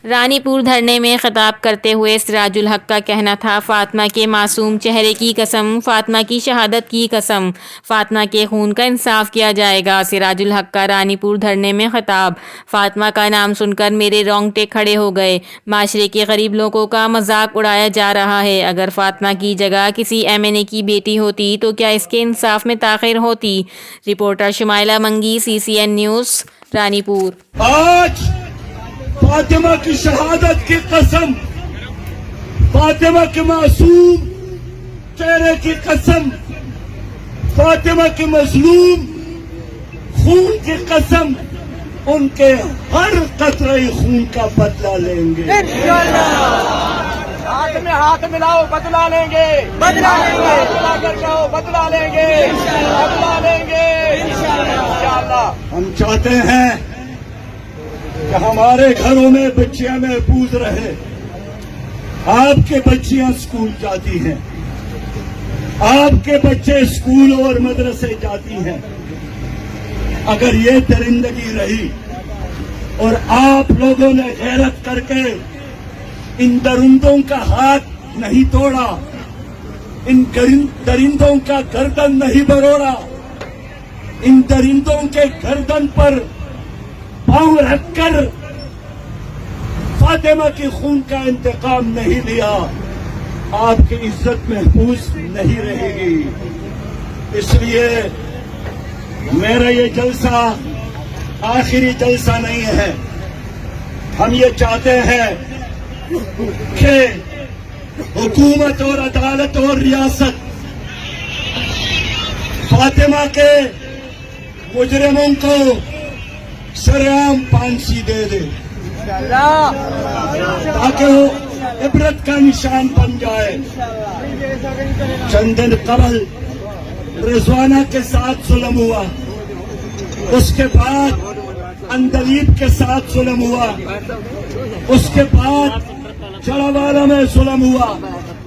رانی پور دھرنے میں خطاب کرتے ہوئے سراج الحق کا کہنا تھا، فاطمہ کے معصوم چہرے کی قسم، فاطمہ کی شہادت کی قسم، فاطمہ کے خون کا انصاف کیا جائے گا۔ سراج الحق کا رانی پور دھرنے میں خطاب۔ فاطمہ کا نام سن کر میرے رونگٹے کھڑے ہو گئے۔ معاشرے کے غریب لوگوں کا مذاق اڑایا جا رہا ہے۔ اگر فاطمہ کی جگہ کسی MNA کی بیٹی ہوتی تو کیا اس کے انصاف میں تاخیر ہوتی؟ رپورٹر شمائلہ منگی، CCN نیوز، رانی پور۔ آج فاطمہ کی شہادت کی قسم، فاطمہ کے معصوم چہرے کی قسم، فاطمہ کے مظلوم خون کی قسم، ان کے ہر قطرے خون کا بدلہ لیں گے ہاتھ میں ہاتھ ملاؤ، بدلا لیں گے، بدلا لیں گے، بدلا کر کہو بدلا لیں گے، بدلا لیں گے انشاءاللہ۔ ہم چاہتے ہیں کہ ہمارے گھروں میں بچیاں محفوظ رہے۔ آپ کے بچیاں اسکول جاتی ہیں، آپ کے بچے اسکول اور مدرسے جاتی ہیں۔ اگر یہ درندگی رہی اور آپ لوگوں نے غیرت کر کے ان درندوں کا ہاتھ نہیں توڑا، ان درندوں کا گردن نہیں بروڑا، ان درندوں کے گردن پر پاؤں رکھ کر فاطمہ کی خون کا انتقام نہیں لیا، آپ کی عزت محفوظ نہیں رہے گی۔ اس لیے میرا یہ جلسہ آخری جلسہ نہیں ہے۔ ہم یہ چاہتے ہیں کہ حکومت اور عدالت اور ریاست فاطمہ کے مجرموں کو سرعام پھانسی دے دے تاکہ وہ عبرت کا نشان بن جائے۔ چند دن قبل رضوانہ کے ساتھ ظلم ہوا، اس کے بعد اندلیب کے ساتھ ظلم ہوا، اس کے بعد جڑاوالا میں ظلم ہوا۔